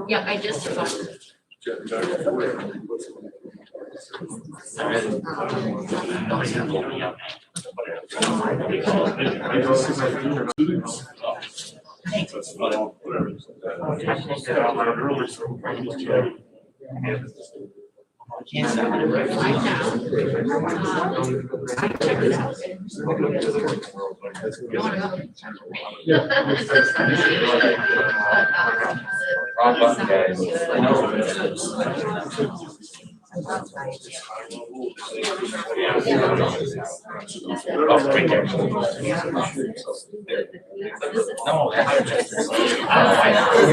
Yeah, I just saw. Check it out. Wrong button, guys. Oh, right there. No, Yeah.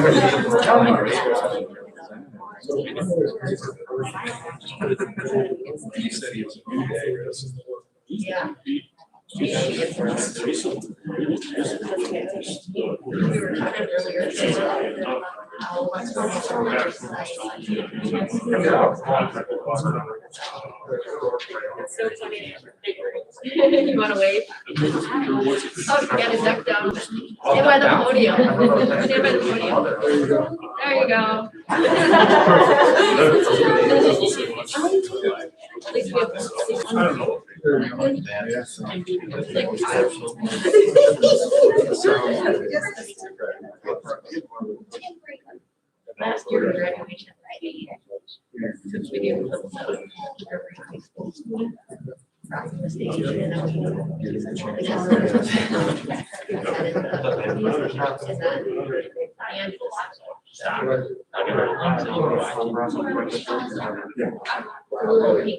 We were talking earlier. So funny. You want to wave? Oh, you got to duck down. Stay by the podium. Stay by the podium. There you go. At least we have. I don't know. Last year graduation, right? Since we do high school. If you do it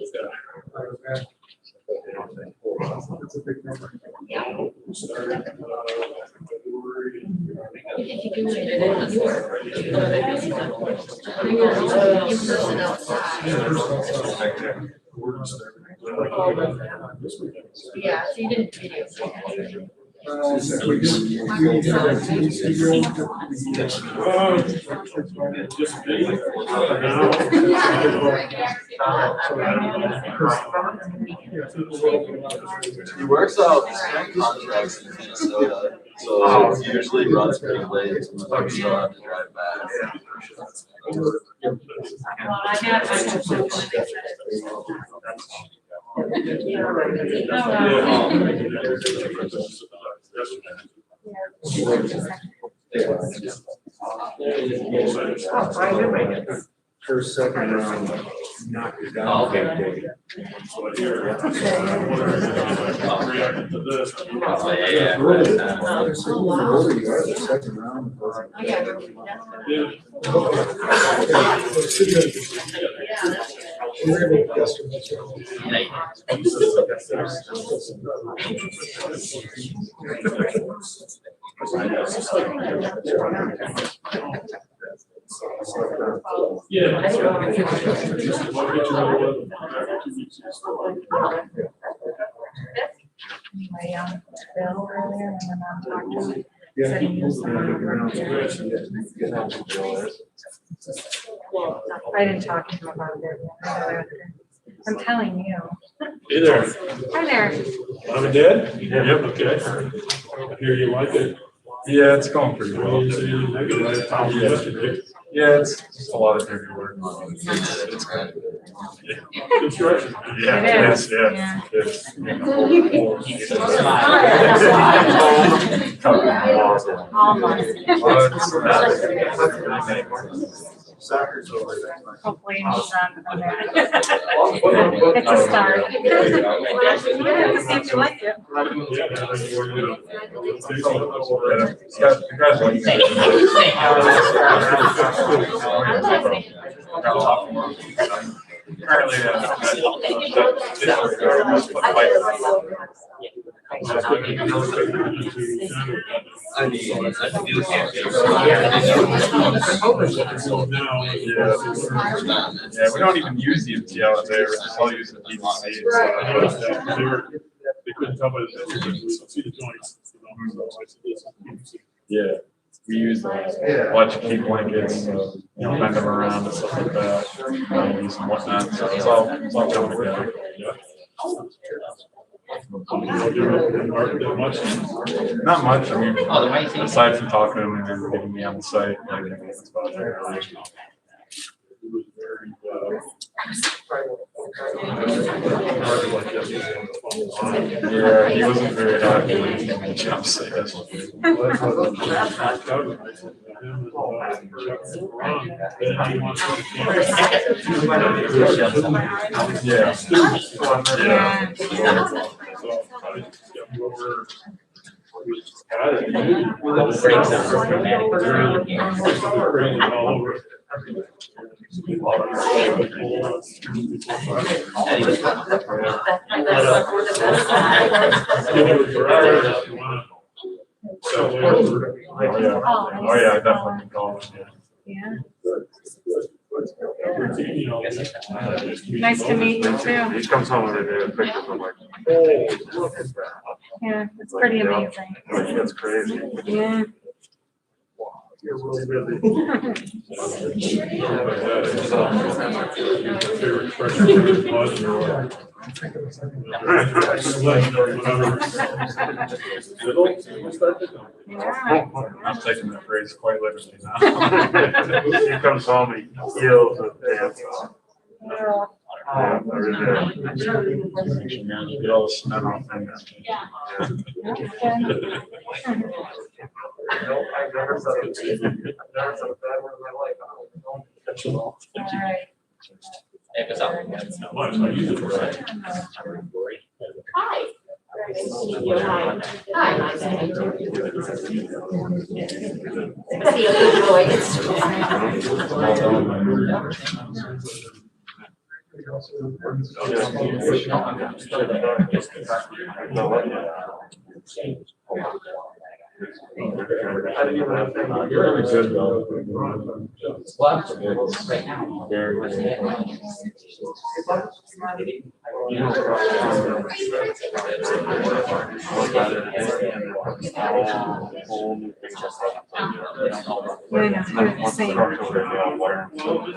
yeah, so you didn't video. He works out contracts in Minnesota, so he usually runs pretty late. So I still have to drive back. First, second round, knock it down. Okay. Second round. Yeah. Anyway, Bill earlier, and then I'm talking. Yeah. I didn't talk to him about it. I'm telling you. Hey there. Hi there. Mom and Dad? Yep, okay. I hear you like it. Yeah, it's going pretty well. Yesterday. Yeah, it's just a lot of heavy work. Construction. Yeah, It is, yeah. It's Soccer's over there. Hopefully he's on there. It's a start. Yeah, see if you like it. I mean, I think you can't get Yeah, we don't even use the MTL there, we're just all using the PVC. They couldn't tell by the picture, but we see the joints. Yeah, we use electric key blankets, bend them around and stuff like that, use and whatnot, so it's all coming together. Not much, I mean, Oh, the mighty thing. aside from talking to him and then getting me on the site, like, that's about it. Yeah, he wasn't very happy when he came in jump site. That's what it is. Yeah. Breaks down for dramatic. Oh, yeah, I definitely can call him, Yeah. Nice to meet you too. He comes home every day with pictures. I'm like, oh, Yeah, it's pretty amazing. that's crazy. Yeah. I'm taking the phrase quite literally now. He comes home, he yells at dance. Get all the cement off and. I've never said it. I've never said a bad word in my life. All right. Hey, what's up? Hi. Hi, nice to meet you. See a good You're really good though. Right now. You're the same. You're the same apart from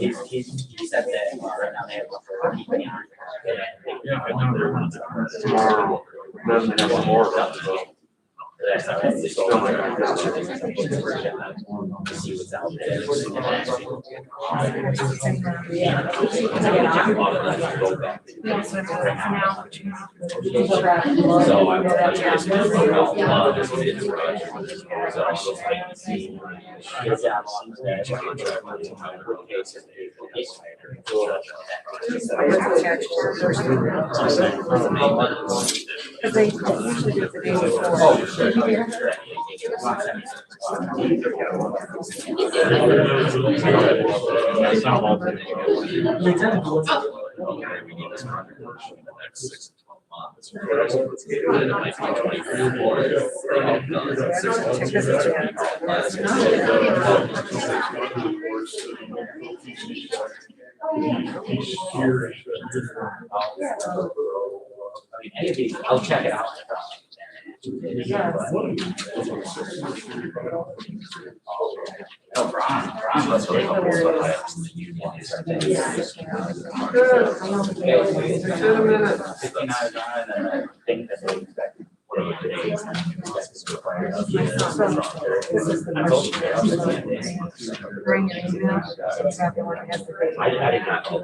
He said that right now they have. Tomorrow, then they have more of it, so. See what's out there. So I will just see. Because they usually do the day before. Oh, sure. I'll check it out. Oh, Ron, that's really helpful. Bring it in. Exactly what it has to be. I did not know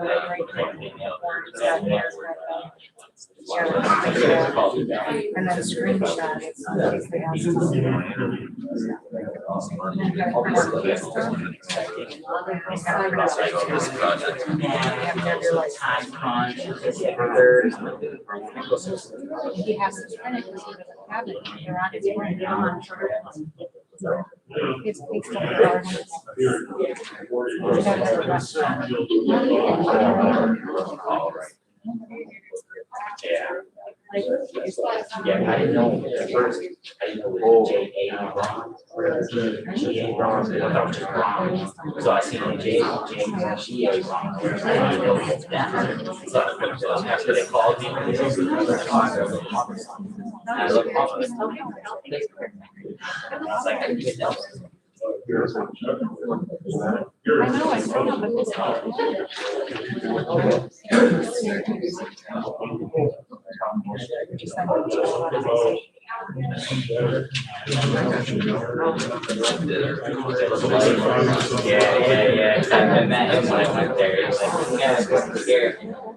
And then screenshot it. So that they have time crunch. He has to print it because he doesn't have it. They're on his print on. So it's fixed up the All right. Yeah. Yeah, I didn't know at first. I didn't know it was J.A. Ron. G.A. Ron. I thought it was just Ron. So I seen the G.A. Ron. I didn't know it was that. So after they called me, I was like, I was like, I didn't know. know, I saw them, but this. Yeah. I met him when I went there. He was like, yeah, it's over here.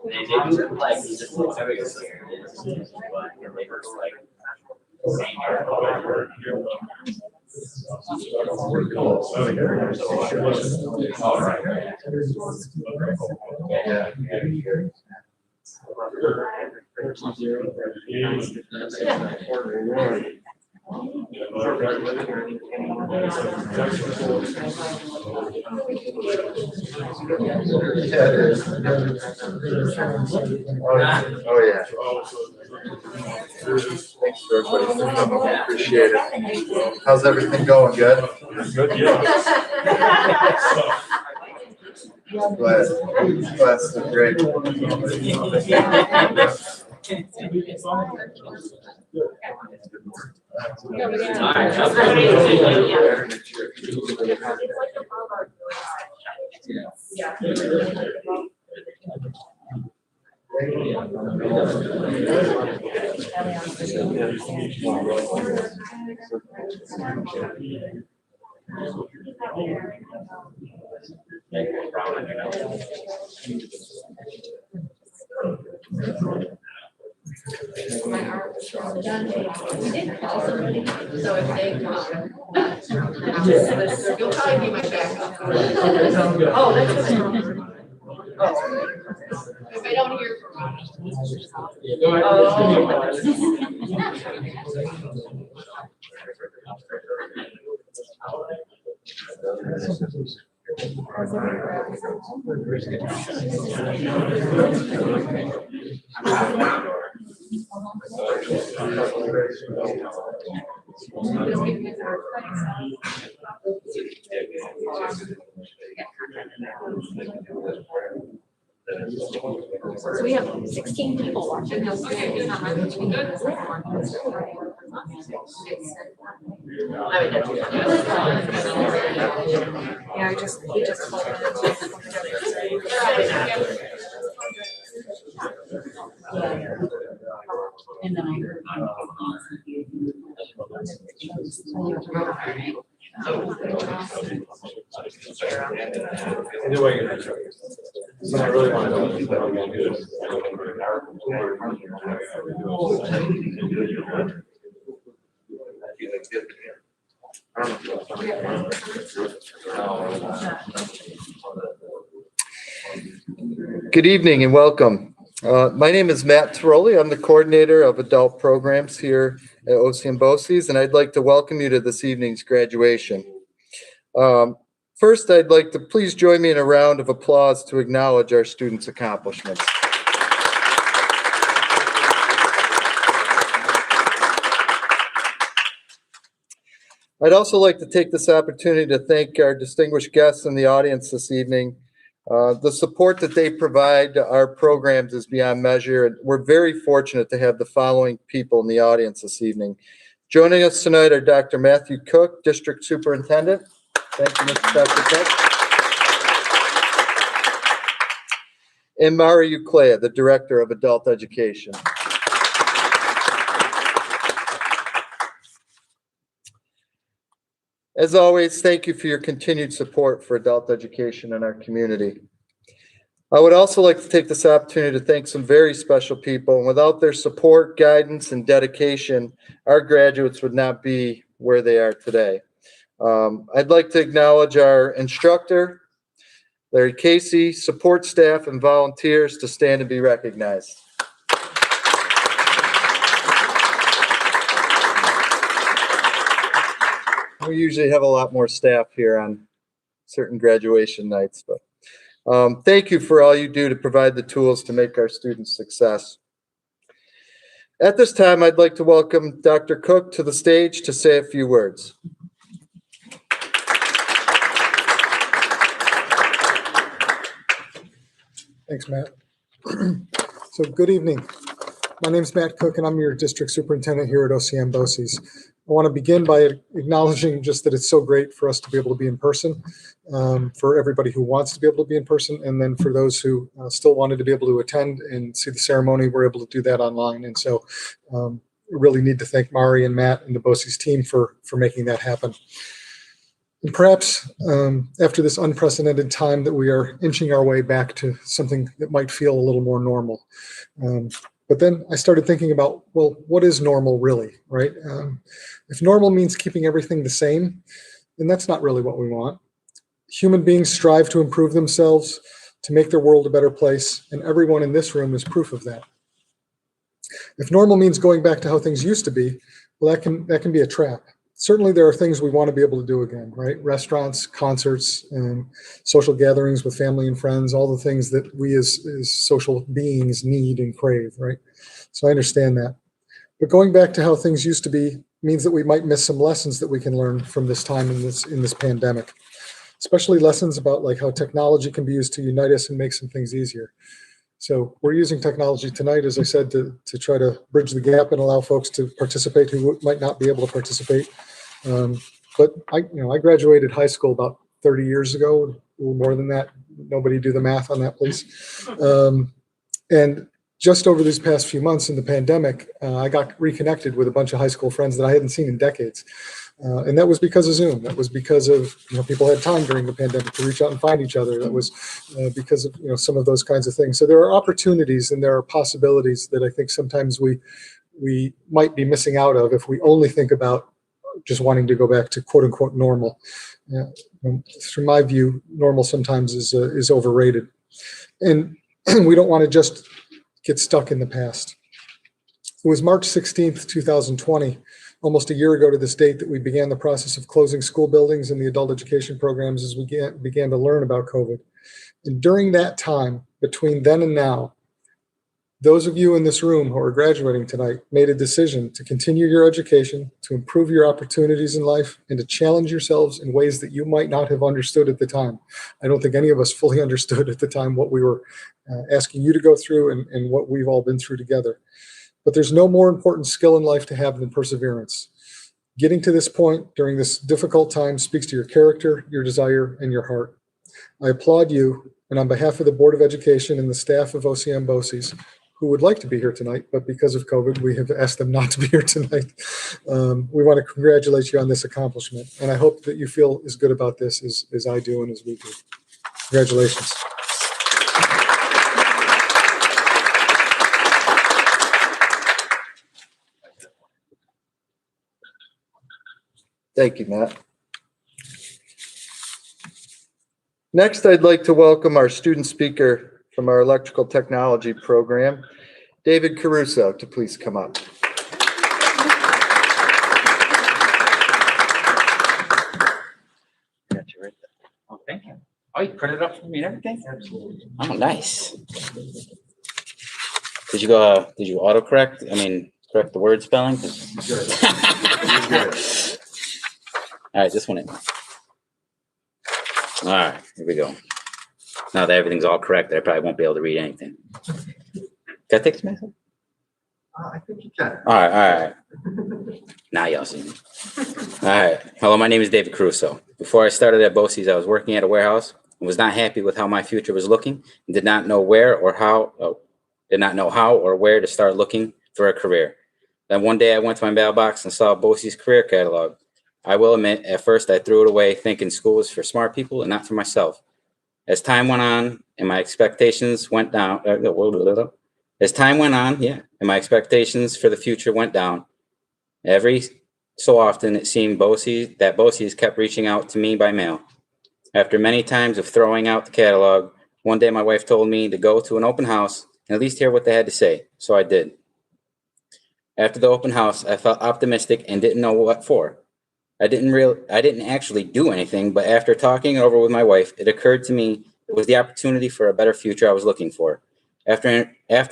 They do like, he just looks everywhere. But they were like, same here. All right. Oh, yeah. Thanks for everybody for coming. Appreciate it. How's everything going? Good? Good, yeah. Class is great. My arm was done. We did call somebody, so if they come, you'll probably be my backup. Oh, that's good. If I don't hear from So we have 16 people watching. Yeah, I just, he just called and then I heard. Anyway, so I really want to know. Good evening and welcome. My name is Matt Tiroli. I'm the coordinator of adult programs here at OCM BOCES, and I'd like to welcome you to this evening's graduation. First, I'd like to please join me in a round of applause to acknowledge our students' accomplishments. I'd also like to take this opportunity to thank our distinguished guests in the audience this evening. The support that they provide to our programs is beyond measure, and we're very fortunate to have the following people in the audience this evening. Joining us tonight are Dr. Matthew Cook, District Superintendent. Thank you, Mr. Dr. Cook. And Mara Uclea, the Director of Adult Education. As always, thank you for your continued support for adult education in our community. I would also like to take this opportunity to thank some very special people. And without their support, guidance, and dedication, our graduates would not be where they are today. I'd like to acknowledge our instructor, Larry Casey, support staff, and volunteers to stand and be recognized. We usually have a lot more staff here on certain graduation nights, but thank you for all you do to provide the tools to make our students success. At this time, I'd like to welcome Dr. Cook to the stage to say a few words. Thanks, Matt. So good evening. My name is Matt Cook, and I'm your district superintendent here at OCM BOCES. I want to begin by acknowledging just that it's so great for us to be able to be in person, for everybody who wants to be able to be in person, and then for those who still wanted to be able to attend and see the ceremony, we're able to do that online. And so we really need to thank Mari and Matt and the BOCES team for making that happen. And perhaps after this unprecedented time that we are inching our way back to something that might feel a little more normal. But then I started thinking about, well, what is normal really, right? If normal means keeping everything the same, then that's not really what we want. Human beings strive to improve themselves, to make their world a better place, and everyone in this room is proof of that. If normal means going back to how things used to be, well, that can be a trap. Certainly there are things we want to be able to do again, right? Restaurants, concerts, and social gatherings with family and friends, all the things that we as social beings need and crave, right? So I understand that. But going back to how things used to be means that we might miss some lessons that we can learn from this time in this pandemic, especially lessons about like how technology can be used to unite us and make some things easier. So we're using technology tonight, as I said, to try to bridge the gap and allow folks to participate who might not be able to participate. But I graduated high school about 30 years ago, a little more than that. Nobody do the math on that, please. And just over these past few months in the pandemic, I got reconnected with a bunch of high school friends that I hadn't seen in decades. And that was because of Zoom. That was because of, people had time during the pandemic to reach out and find each other. That was because of, some of those kinds of things. So there are opportunities and there are possibilities that I think sometimes we might be missing out of if we only think about just wanting to go back to quote unquote normal. From my view, normal sometimes is overrated. And we don't want to just get stuck in the past. It was March 16th, 2020, almost a year ago to this date, that we began the process of closing school buildings and the adult education programs as we began to learn about COVID. And during that time, between then and now, those of you in this room who are graduating tonight made a decision to continue your education, to improve your opportunities in life, and to challenge yourselves in ways that you might not have understood at the time. I don't think any of us fully understood at the time what we were asking you to go through and what we've all been through together. But there's no more important skill in life to have than perseverance. Getting to this point during this difficult time speaks to your character, your desire, and your heart. I applaud you, and on behalf of the Board of Education and the staff of OCM BOCES, who would like to be here tonight, but because of COVID, we have asked them not to be here tonight. We want to congratulate you on this accomplishment, and I hope that you feel as good about this as I do and as we do. Congratulations. Thank you, Matt. Next, I'd like to welcome our student speaker from our electrical technology program, David Caruso, to please come up. Oh, thank you. Oh, you printed it up for me and everything? Absolutely. Oh, nice. Did you autocorrect? Correct the word spelling? All right, this one in. All right, here we go. Now that everything's all correct, I probably won't be able to read anything. Can I take this myself? I think you can. All right. Now y'all see me. All right. Hello, my name is David Caruso. Before I started at BOCES, I was working at a warehouse and was not happy with how my future was looking and did not know how or where to start looking for a career. Then one day I went to my mailbox and saw BOCES career catalog. I will admit, at first I threw it away thinking school was for smart people and not for myself. As time went on and my expectations went down, and my expectations for the future went down, every so often it seemed BOCES kept reaching out to me by mail. After many times of throwing out the catalog, one day my wife told me to go to an open house and at least hear what they had to say, so I did. After the open house, I felt optimistic and didn't know what for. I didn't actually do anything, but after talking it over with my wife, it occurred to me it was the opportunity for a better future I was looking for. After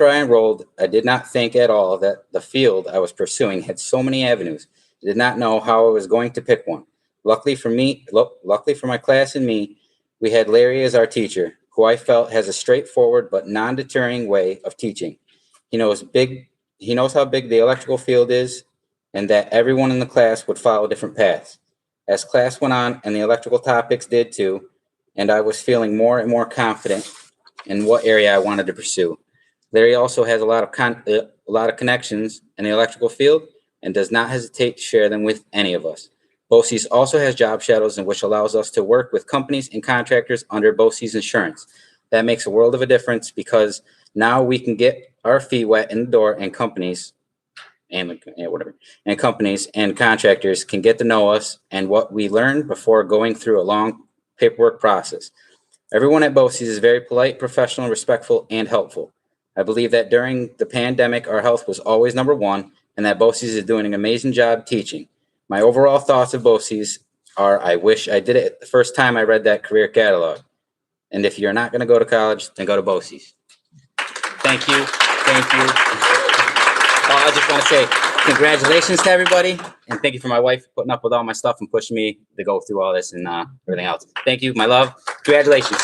I enrolled, I did not think at all that the field I was pursuing had so many avenues. I did not know how I was going to pick one. Luckily for my class and me, we had Larry as our teacher, who I felt has a straightforward but non-deterring way of teaching. He knows how big the electrical field is, and that everyone in the class would follow different paths. As class went on and the electrical topics did too, and I was feeling more and more confident in what area I wanted to pursue. Larry also has a lot of connections in the electrical field and does not hesitate to share them with any of us. BOCES also has job shadows, in which allows us to work with companies and contractors under BOCES insurance. That makes a world of a difference, because now we can get our feet wet in the door, and companies and companies and contractors can get to know us and what we learned before going through a long paperwork process. Everyone at BOCES is very polite, professional, respectful, and helpful. I believe that during the pandemic, our health was always number one, and that BOCES is doing an amazing job teaching. My overall thoughts of BOCES are, I wish I did it the first time I read that career catalog. And if you're not going to go to college, then go to BOCES. Thank you. Thank you. I just want to say congratulations to everybody, and thank you for my wife putting up with all my stuff and pushing me to go through all this and everything else. Thank you, my love. Congratulations.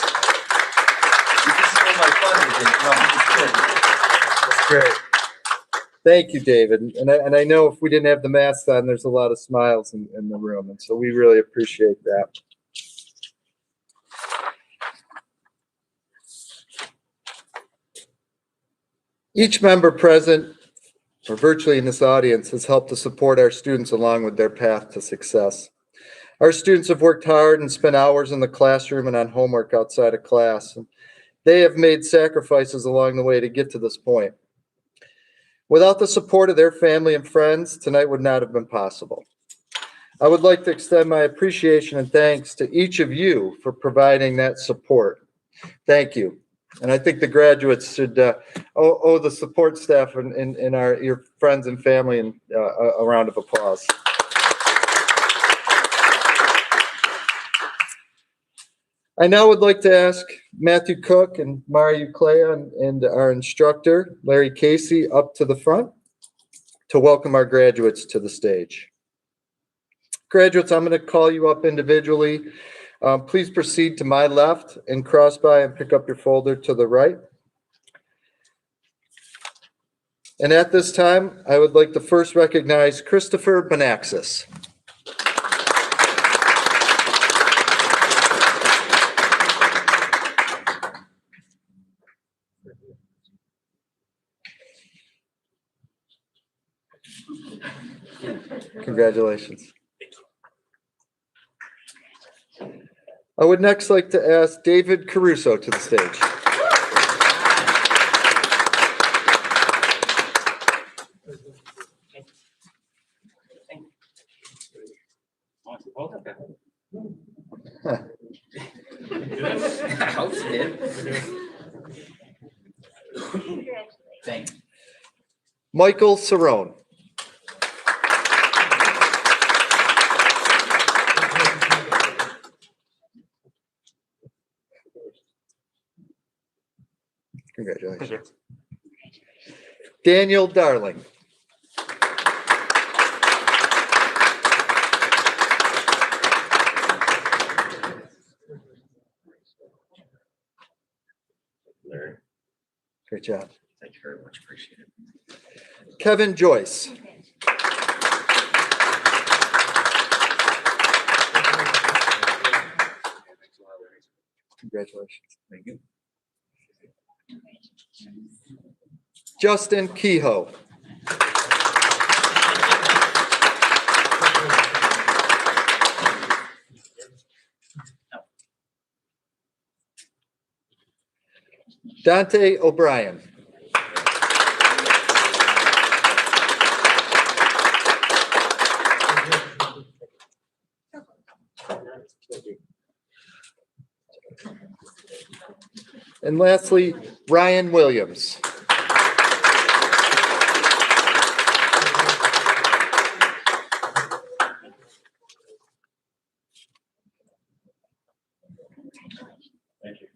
That's great. Thank you, David. And I know if we didn't have the mask on, there's a lot of smiles in the room. And so we really appreciate that. Each member present, or virtually in this audience, has helped to support our students along with their path to success. Our students have worked hard and spent hours in the classroom and on homework outside of class. They have made sacrifices along the way to get to this point. Without the support of their family and friends, tonight would not have been possible. I would like to extend my appreciation and thanks to each of you for providing that support. Thank you. And I think the graduates should owe the support staff and your friends and family a round of applause. I now would like to ask Matthew Cook and Mario Uclea and our instructor, Larry Casey, up to the front to welcome our graduates to the stage. Graduates, I'm going to call you up individually. Please proceed to my left and cross by and pick up your folder to the right. And at this time, I would like to first recognize Christopher Benaxis. Congratulations. I would next like to ask David Caruso to the stage. I hope you did. Thank you. Michael Cerrone. Congratulations. Daniel Darling. Larry, Great job. thank you very much. Appreciate it. Kevin Joyce. Congratulations. Thank you. Justin Kehoe. Dante O'Brien. And lastly, Ryan Williams. Thank you.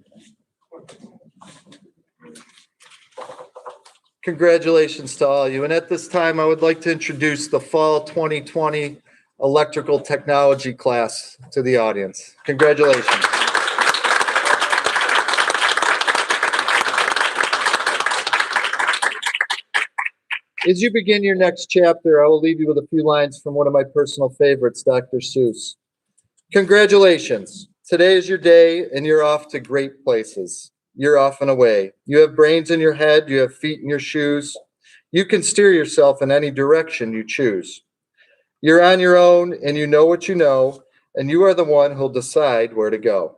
Congratulations to all of you. And at this time, I would like to introduce the Fall 2020 Electrical Technology class to the audience. Congratulations. As you begin your next chapter, I will leave you with a few lines from one of my personal favorites, Dr. Seuss. Congratulations. Today is your day and you're off to great places. You're off and away. You have brains in your head. You have feet in your shoes. You can steer yourself in any direction you choose. You're on your own and you know what you know, and you are the one who'll decide where to go.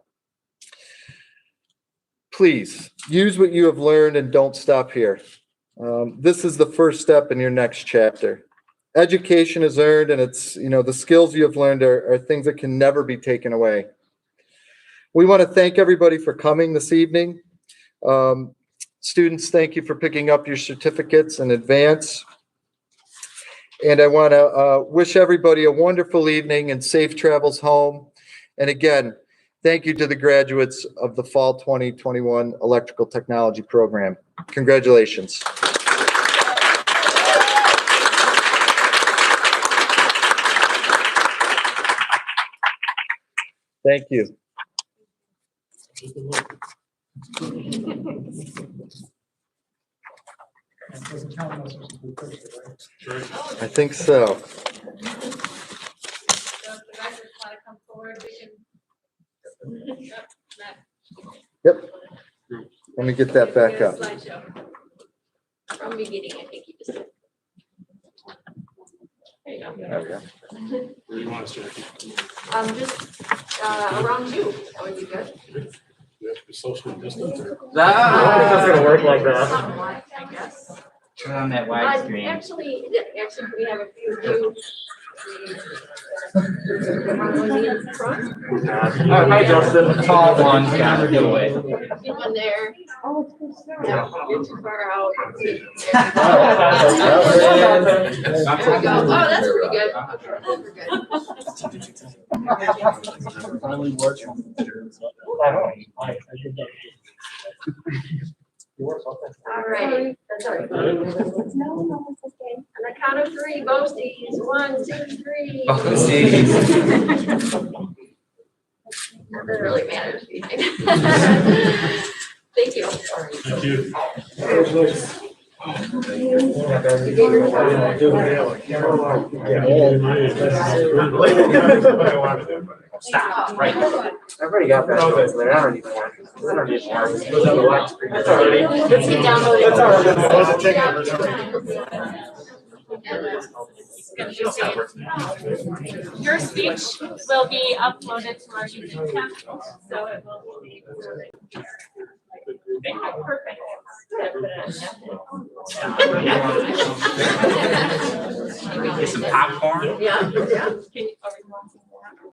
Please use what you have learned and don't stop here. This is the first step in your next chapter. Education is earned, and it's, the skills you have learned are things that can never be taken away. We want to thank everybody for coming this evening. Students, thank you for picking up your certificates in advance. And I want to wish everybody a wonderful evening and safe travels home. And again, thank you to the graduates of the Fall 2021 Electrical Technology Program. Congratulations. Thank you. I think so. So if the guys just want to come forward, we can. Yep. Let me get that back up. Slideshow. From beginning, I think you just. There you go. There we go. Where do you want us to? Just around you, that would be good. We have to be social distance or? That's gonna work like that. Something like, I guess. Turn on that widescreen. Actually, we have a few new. In front. Hi, Justin. Tall one, gotta do it. Get one there. No, you're too far out. There we go. Oh, that's pretty good. Okay, we're good. All right. That's all right. On the count of three, boasties. 1, 2, 3. Not that it really matters. Thank you. Thank you. Stop, right. I've already got that. I don't even want it. I don't need more. It goes on the watch screen. It's already. Let's get Your speech will be uploaded to our YouTube channel, so it will be. Perfect. Get some popcorn. Yeah, yeah. Can you-